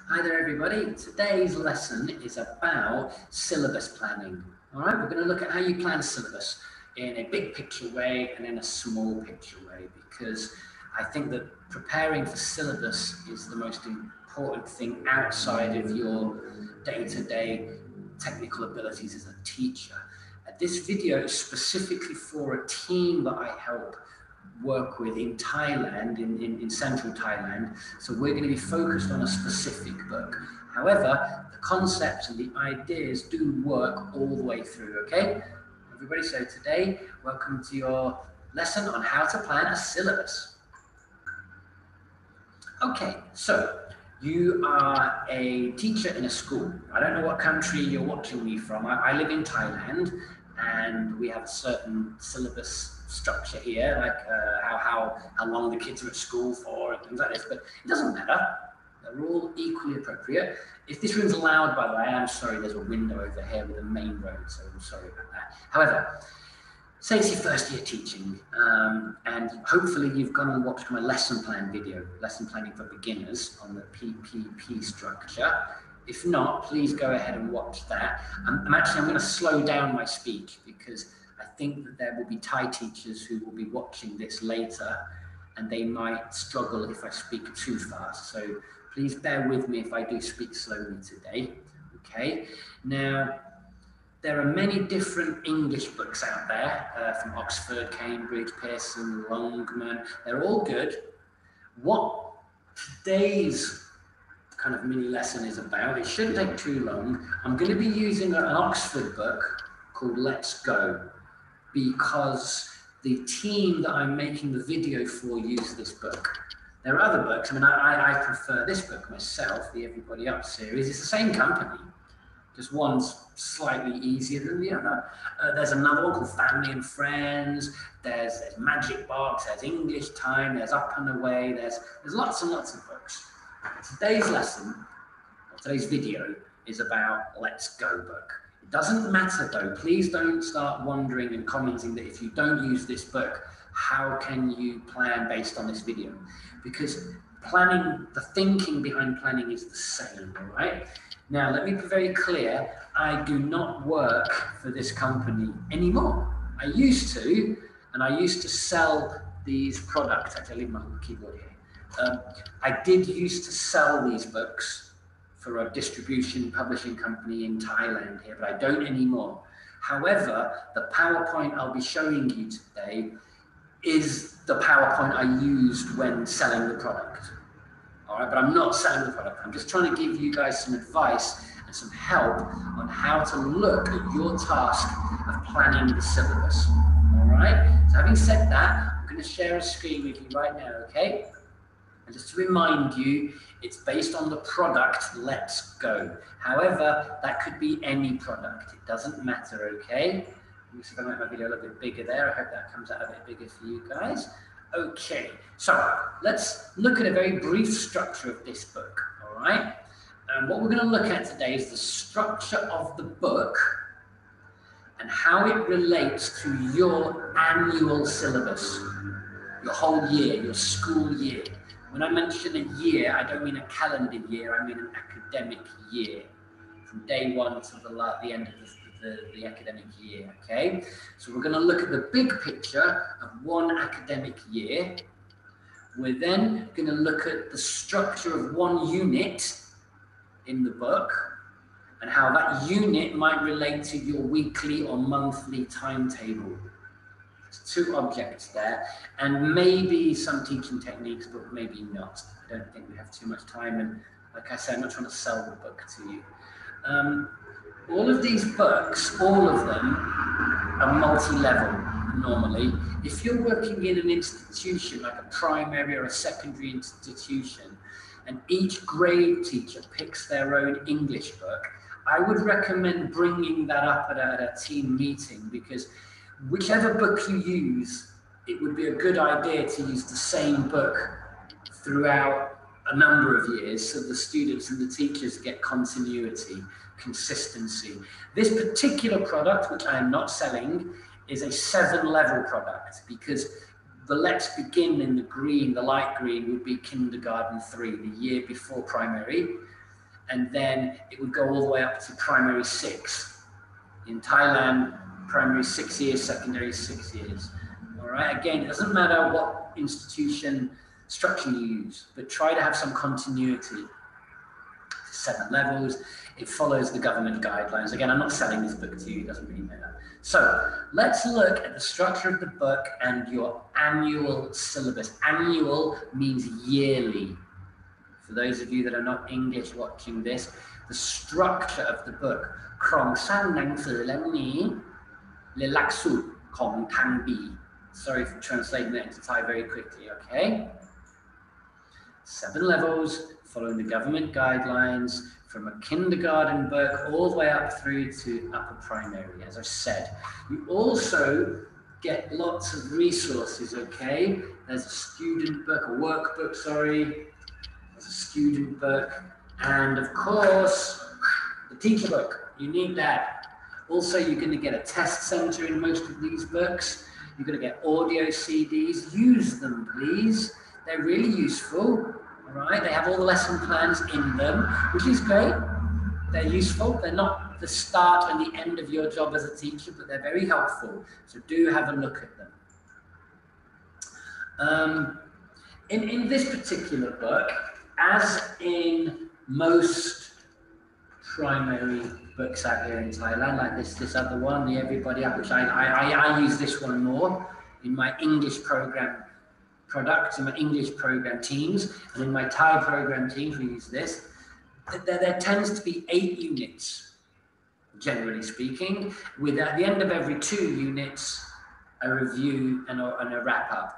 Hi there everybody, today's lesson is about syllabus planning. Alright, we're going to look at how you plan a syllabus in a big picture way and in a small picture way, because I think that preparing for syllabus is the most important thing outside of your day-to-day technical abilities as a teacher. This video is specifically for a team that I help work with in Thailand, in central Thailand. So we're going to be focused on a specific book. However, the concepts and the ideas do work all the way through, okay? Everybody, so today, welcome to your lesson on how to plan a syllabus. Okay, so you are a teacher in a school. I don't know what country you're watching me from. I live in Thailand, and we have a certain syllabus structure here, like how long the kids are at school for and things like this, but it doesn't matter. They're all equally appropriate. If this room's loud, by the way, I'm sorry, there's a window over here with a main road, so I'm sorry about that. However, say it's your first year teaching, and hopefully you've gone and watched my lesson plan video, Lesson Planning for Beginners, on the PPP structure. If not, please go ahead and watch that. I'm going to slow down my speech because I think that there will be Thai teachers who will be watching this later and they might struggle if I speak too fast. So please bear with me if I do speak slowly today. Okay. Now, there are many different English books out there from Oxford, Cambridge, Pearson, Longman. They're all good. What today's kind of mini lesson is about, it shouldn't take too long. I'm going to be using an Oxford book called Let's Go, because the team that I'm making the video for use this book. There are other books. I mean, I prefer this book myself, the Everybody Up series. It's the same company, just one's slightly easier than the other. There's another one called Family and Friends. There's Magic Box. There's English Time. There's Up and Away. There's lots and lots of books. Today's lesson, or today's video, is about Let's Go book. It doesn't matter though, please don't start wondering and commenting that if you don't use this book, how can you plan based on this video? Because planning, the thinking behind planning is the same, all right? Now, let me be very clear, I do not work for this company anymore. I used to, and I used to sell these products. Actually, I leave my keyboard here. I did used to sell these books for a distribution publishing company in Thailand here, but I don't anymore. However, the PowerPoint I'll be showing you today is the PowerPoint I used when selling the product. All right, but I'm not selling the product. I'm just trying to give you guys some advice and some help on how to look at your task of planning the syllabus. All right, so having said that, I'm going to share a screen with you right now, okay? And just to remind you, it's based on the product Let's Go. However, that could be any product. It doesn't matter, okay? Let me see if I make my video a little bit bigger there. I hope that comes out a bit bigger for you guys. Okay, so let's look at a very brief structure of this book, all right? And what we're going to look at today is the structure of the book and how it relates to your annual syllabus, your whole year, your school year. When I mention a year, I don't mean a calendar year, I mean an academic year, from day one to the end of the academic year, okay? So we're going to look at the big picture of one academic year. We're then going to look at the structure of one unit in the book and how that unit might relate to your weekly or monthly timetable. Two objects there, and maybe some teaching techniques, but maybe not. I don't think we have too much time, and like I said, I'm not trying to sell the book to you. All of these books, all of them are multi-level normally. If you're working in an institution, like a primary or a secondary institution, and each grade teacher picks their own English book, I would recommend bringing that up at a team meeting, because whichever book you use, it would be a good idea to use the same book throughout a number of years so the students and the teachers get continuity, consistency. This particular product, which I am not selling, is a 7-level product, because the Let's Begin in the green, the light green, would be kindergarten 3, the year before primary. and then it would go all the way up to primary 6. In Thailand, primary 6 years, secondary 6 years. All right, again, it doesn't matter what institution structure you use, but try to have some continuity. 7 levels, it follows the government guidelines. Again, I'm not selling this book to you, it doesn't really matter. So let's look at the structure of the book and your annual syllabus. Annual means yearly. For those of you that are not English watching this, the structure of the book. โครงสร้างหนังสือเล่มนี้เรียนหลักสูตรของทาง B. Sorry for translating that into Thai very quickly, okay? 7 levels, following the government guidelines, from a kindergarten book all the way up through to upper primary, as I said. You also get lots of resources, okay? There's a student book, a workbook, sorry. There's a student book. And of course, the teacher book. You need that. Also, you're going to get a test center in most of these books. You're going to get audio CDs. Use them, please. They're really useful. All right, they have all the lesson plans in them, which is great. They're useful. They're not the start and the end of your job as a teacher, but they're very helpful. So do have a look at them. In this particular book, as in most primary books out here in Thailand, like this other one, the Everybody Up, which I use this one more in my English program products and my English program teams, and in my Thai program teams we use this. There tends to be 8 units, generally speaking, with at the end of every 2 units a review and a wrap-up.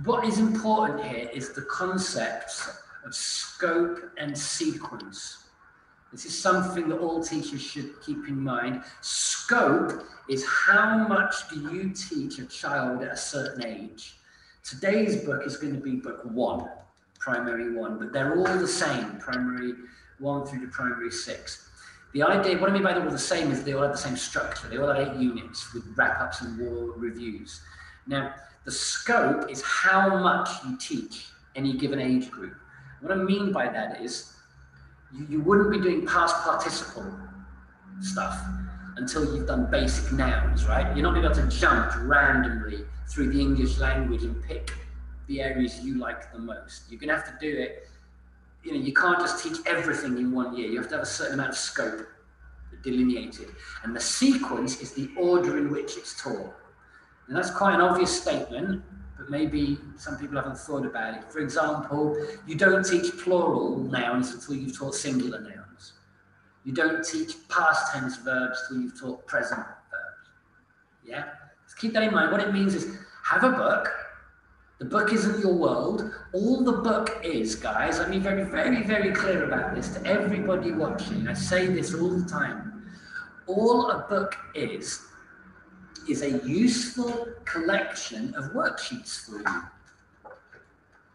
What is important here is the concepts of scope and sequence. This is something that all teachers should keep in mind. Scope is how much do you teach a child at a certain age. Today's book is going to be book 1, primary 1, but they're all the same, primary 1 through to primary 6. The idea, what I mean by they're all the same is they all have the same structure. They all have 8 units with wrap-ups and war reviews. Now, the scope is how much you teach any given age group. What I mean by that is you wouldn't be doing past participle stuff until you've done basic nouns, right? You're not going to be able to jump randomly through the English language and pick the areas you like the most. You're going to have to do it, you can't just teach everything in 1 year. You have to have a certain amount of scope delineated. And the sequence is the order in which it's taught. And that's quite an obvious statement, but maybe some people haven't thought about it. For example, you don't teach plural nouns until you've taught singular nouns. You don't teach past tense verbs till you've taught present verbs. Yeah? Just keep that in mind. What it means is have a book. The book isn't your world. All the book is, guys, let me be very, very, very clear about this to everybody watching. I say this all the time. All a book is a useful collection of worksheets for you.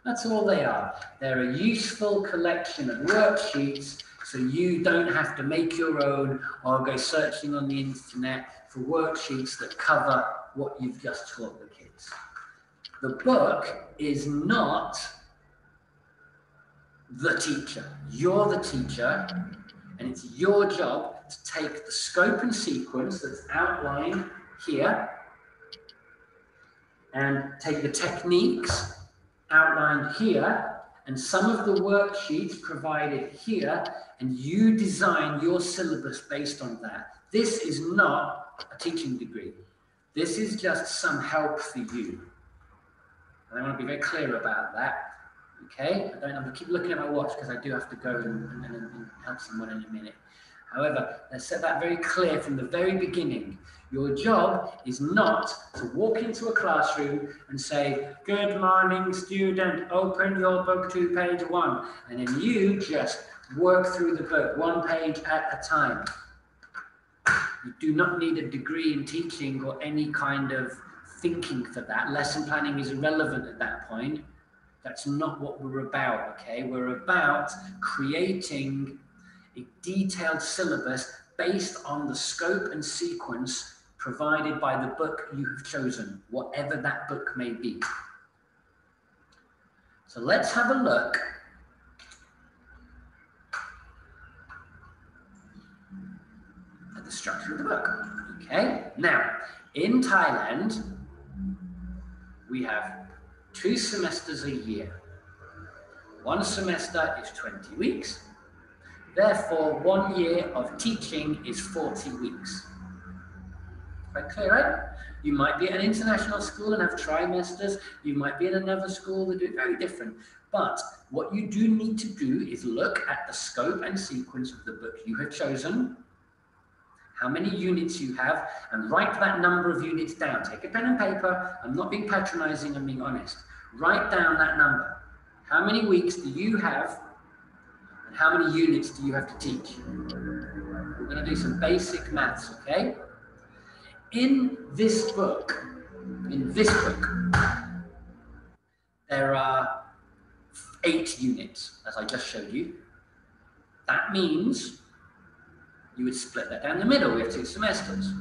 That's all they are. They're a useful collection of worksheets so you don't have to make your own or go searching on the internet for worksheets that cover what you've just taught the kids. The book is not the teacher. You're the teacher, and it's your job to take the scope and sequence that's outlined here and take the techniques outlined here and some of the worksheets provided here, and you design your syllabus based on that. This is not a teaching degree. This is just some help for you. And I want to be very clear about that. Okay? I'm going to keep looking at my watch because I do have to go and help someone in a minute. However, let's set that very clear from the very beginning. Your job is not to walk into a classroom and say, "Good morning, student, open your book to page 1." And then you just work through the book 1 page at a time. You do not need a degree in teaching or any kind of thinking for that. Lesson planning is irrelevant at that point. That's not what we're about, okay? We're about creating a detailed syllabus based on the scope and sequence provided by the book you have chosen, whatever that book may be. So let's have a look structure of the book. Okay, now in Thailand, we have 2 semesters a year. 1 semester is 20 weeks. Therefore, 1 year of teaching is 40 weeks. Quite clear, right? You might be at an international school and have trimesters. You might be in another school that do it very different. But what you do need to do is look at the scope and sequence of the book you have chosen, how many units you have, and write that number of units down. Take a pen and paper. I'm not being patronizing, I'm being honest. Write down that number. How many weeks do you have, and how many units do you have to teach? We're going to do some basic maths, okay? In this book, there are 8 units, as I just showed you. That means you would split that down the middle. We have 2 semesters.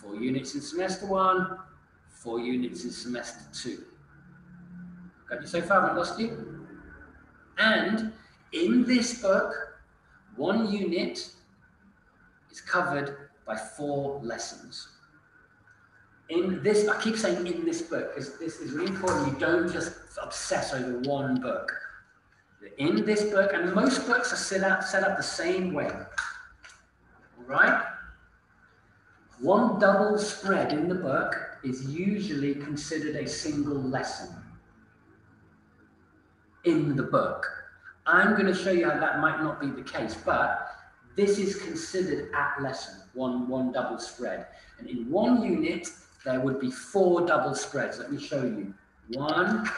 4 units in semester 1, 4 units in semester 2. Got you so far? Haven't lost you? And in this book, 1 unit is covered by 4 lessons. In this, I keep saying in this book, because this is really important. You don't just obsess over 1 book. In this book, and most books are set up the same way. All right? 1 double spread in the book is usually considered a single lesson in the book. I'm going to show you how that might not be the case, but this is considered at lesson, one double spread. And in 1 unit, there would be 4 double spreads. Let me show you. 1,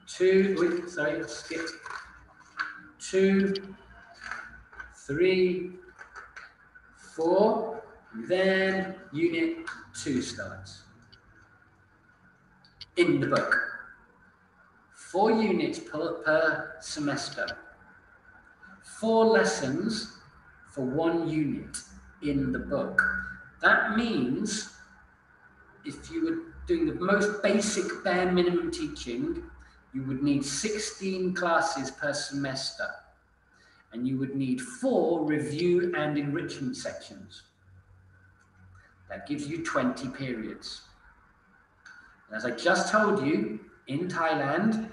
2, wait, sorry, let's skip. 2, 3, 4, then unit 2 starts. In the book. 4 units per semester. 4 lessons for 1 unit in the book. That means if you were doing the most basic bare minimum teaching, you would need 16 classes per semester. And you would need 4 review and enrichment sections. That gives you 20 periods. And as I just told you, in Thailand,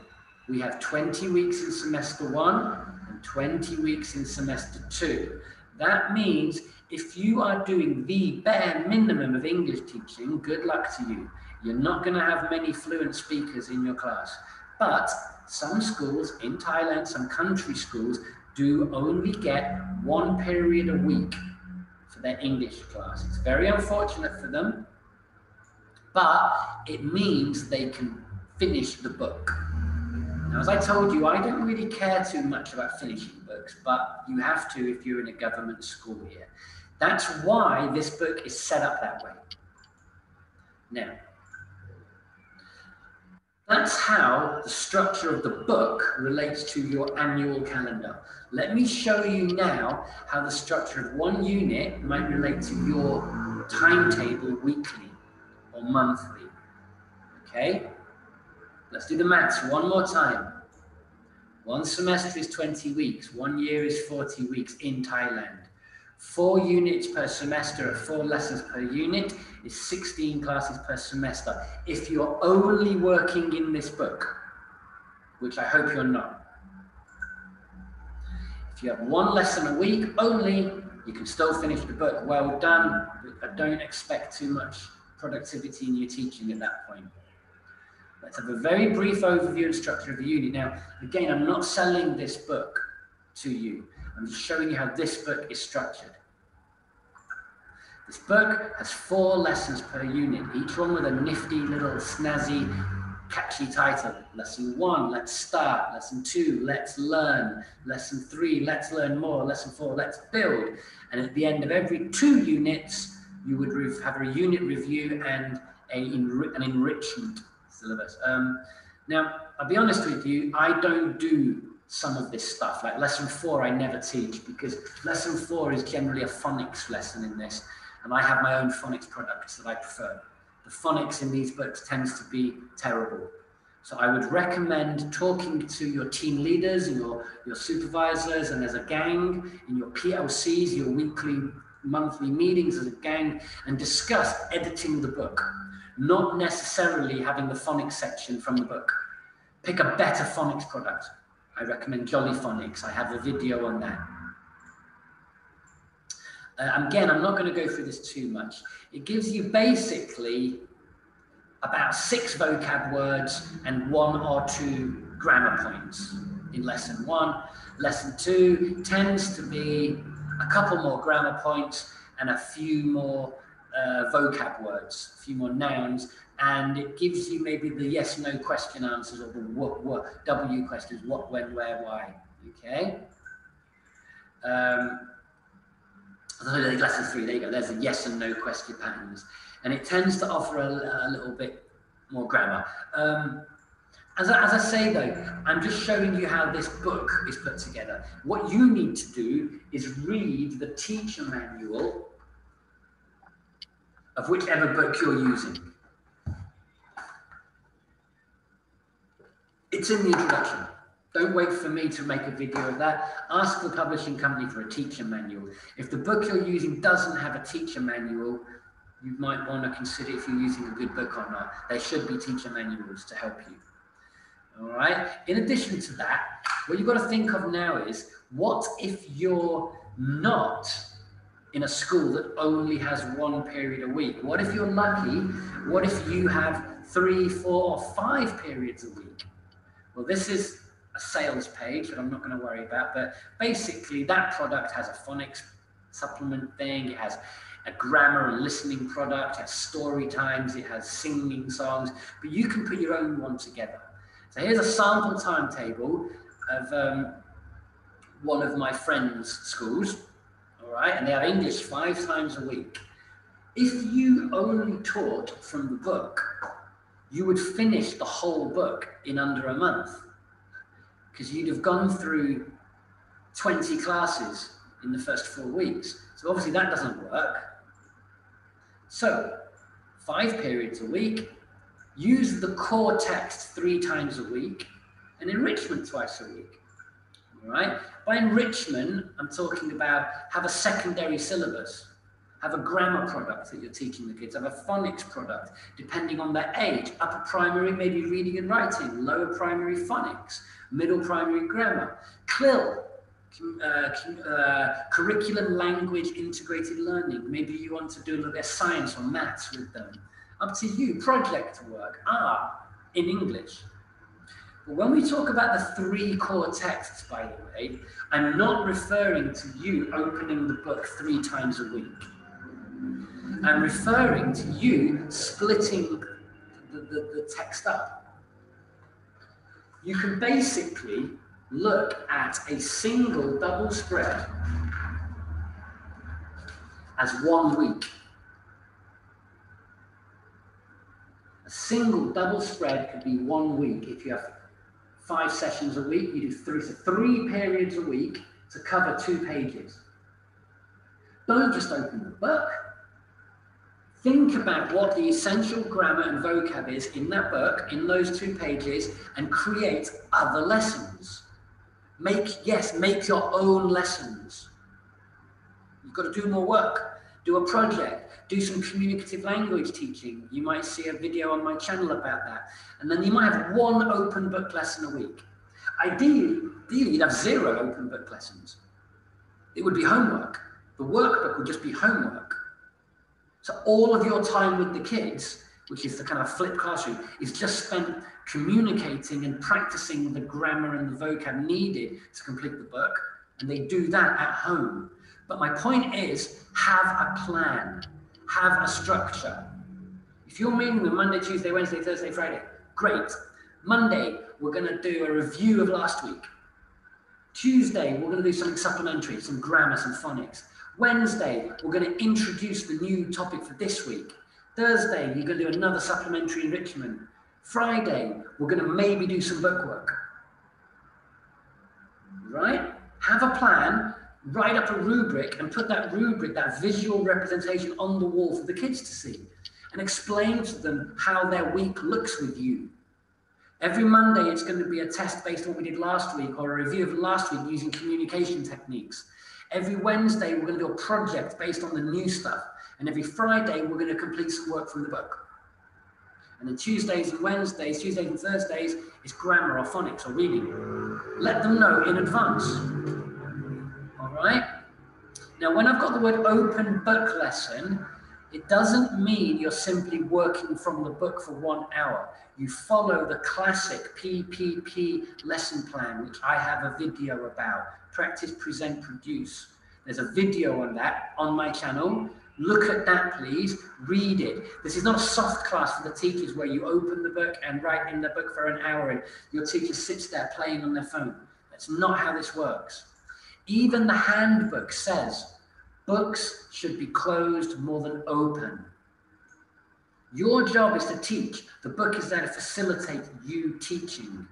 we have 20 weeks in semester 1 and 20 weeks in semester 2. That means if you are doing the bare minimum of English teaching, good luck to you. You're not going to have many fluent speakers in your class. But some schools in Thailand, some country schools, do only get 1 period a week for their English class. It's very unfortunate for them, but it means they can finish the book. Now, as I told you, I don't really care too much about finishing books, but you have to if you're in a government school here. That's why this book is set up that way. Now, that's how the structure of the book relates to your annual calendar. Let me show you now how the structure of 1 unit might relate to your timetable weekly or monthly. Okay? Let's do the maths one more time. 1 semester is 20 weeks. 1 year is 40 weeks in Thailand. 4 units per semester, 4 lessons per unit is 16 classes per semester. If you're only working in this book, which I hope you're not. If you have 1 lesson a week only, you can still finish the book. Well done. I don't expect too much productivity in your teaching at that point. Let's have a very brief overview and structure of the unit. Now, again, I'm not selling this book to you. I'm just showing you how this book is structured. This book has 4 lessons per unit, each one with a nifty little snazzy, catchy title. Lesson 1, let's start. Lesson 2, let's learn. Lesson 3, let's learn more. Lesson 4, let's build. And at the end of every 2 units, you would have a unit review and an enrichment syllabus. Now, I'll be honest with you, I don't do some of this stuff. Like lesson 4, I never teach because lesson 4 is generally a phonics lesson in this, and I have my own phonics products that I prefer. The phonics in these books tends to be terrible. So I would recommend talking to your team leaders and your supervisors and as a gang in your PLCs, your weekly monthly meetings as a gang and discuss editing the book, not necessarily having the phonics section from the book. Pick a better phonics product. I recommend Jolly Phonics. I have a video on that. Again, I'm not going to go through this too much. It gives you basically about 6 vocab words and 1 or 2 grammar points in lesson 1. Lesson 2 tends to be a couple more grammar points and a few more vocab words, a few more nouns, and it gives you maybe the yes, no question answers or the what, W questions, what, when, where, why, okay? So lesson 3, there you go, there's the yes and no question patterns. And it tends to offer a little bit more grammar. As I say though, I'm just showing you how this book is put together. What you need to do is read the teacher manual of whichever book you're using. It's in the introduction. Don't wait for me to make a video of that. Ask the publishing company for a teacher manual. If the book you're using doesn't have a teacher manual, you might want to consider if you're using a good book or not. There should be teacher manuals to help you. All right. In addition to that, what you've got to think of now is, what if you're not in a school that only has 1 period a week? What if you're lucky? What if you have 3, 4, or 5 periods a week? Well, this is a sales page that I'm not going to worry about, but basically that product has a phonics supplement thing, it has a grammar and listening product, it has story times, it has singing songs, but you can put your own one together. So here's a sample timetable of one of my friends' schools, all right, and they have English 5 times a week. If you only taught from the book, you would finish the whole book in under a month, because you'd have gone through 20 classes in the first 4 weeks. So obviously that doesn't work. So 5 periods a week, use the core text 3 times a week, and enrichment twice a week. All right? By enrichment, I'm talking about have a secondary syllabus. Have a grammar product that you're teaching the kids, have a phonics product, depending on their age. Upper primary, maybe reading and writing, lower primary phonics, middle primary grammar, CLIL, curriculum language integrated learning. Maybe you want to do a little bit of science or maths with them. Up to you, project work, art in English. But when we talk about the 3 core texts, by the way, I'm not referring to you opening the book 3 times a week. I'm referring to you splitting the text up. You can basically look at a single double spread as 1 week. A single double spread could be 1 week. If you have 5 sessions a week, you do 3 periods a week to cover 2 pages. Don't just open the book. Think about what the essential grammar and vocab is in that book, in those 2 pages, and create other lessons. Make your own lessons. You've got to do more work, do a project, do some communicative language teaching. You might see a video on my channel about that. And then you might have 1 open book lesson a week. Ideally, you'd have 0 open book lessons. It would be homework. The workbook would just be homework. So all of your time with the kids, which is the kind of flipped classroom, is just spent communicating and practicing the grammar and the vocab needed to complete the book, and they do that at home. But my point is, have a plan, have a structure. If you're meeting them Monday, Tuesday, Wednesday, Thursday, Friday, great. Monday, we're going to do a review of last week. Tuesday, we're going to do something supplementary, some grammar, some phonics. Wednesday, we're going to introduce the new topic for this week. Thursday, you're going to do another supplementary enrichment. Friday, we're going to maybe do some book work. Right? Have a plan, write up a rubric, and put that rubric, that visual representation on the wall for the kids to see, and explain to them how their week looks with you. Every Monday, it's going to be a test based on what we did last week, or a review of last week using communication techniques. Every Wednesday, we're going to do a project based on the new stuff. And every Friday, we're going to complete some work from the book. And then Tuesdays and Wednesdays, Tuesdays and Thursdays, is grammar or phonics or reading. Let them know in advance. All right? Now, when I've got the word open book lesson, it doesn't mean you're simply working from the book for 1 hour. You follow the classic PPP lesson plan, which I have a video about. Practice, present, produce. There's a video on that on my channel. Look at that, please. Read it. This is not a soft class for the teachers where you open the book and write in the book for an hour and your teacher sits there playing on their phone. That's not how this works. Even the handbook says books should be closed more than open. Your job is to teach. The book is there to facilitate you teaching.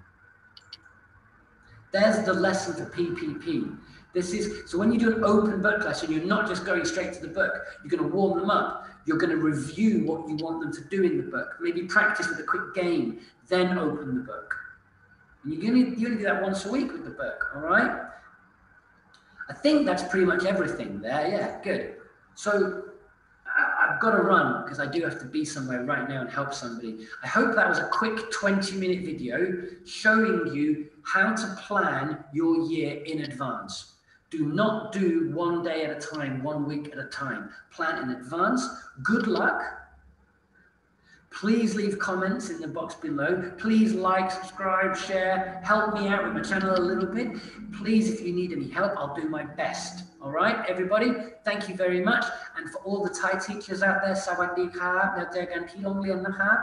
There's the lesson for PPP. So when you do an open book lesson, you're not just going straight to the book. You're going to warm them up. You're going to review what you want them to do in the book. Maybe practice with a quick game, then open the book. And you only do that once a week with the book, all right? I think that's pretty much everything there. Yeah, good. So I've got to run because I do have to be somewhere right now and help somebody. I hope that was a quick 20-minute video showing you how to plan your year in advance. Do not do 1 day at a time, 1 week at a time. Plan in advance. Good luck. Please leave comments in the box below. Please like, subscribe, share. Help me out with my channel a little bit. Please, if you need any help, I'll do my best. All right, everybody, thank you very much. And for all the Thai teachers out there, สวัสดีครับ แล้วเจอกันที่โรงเรียนนะครับ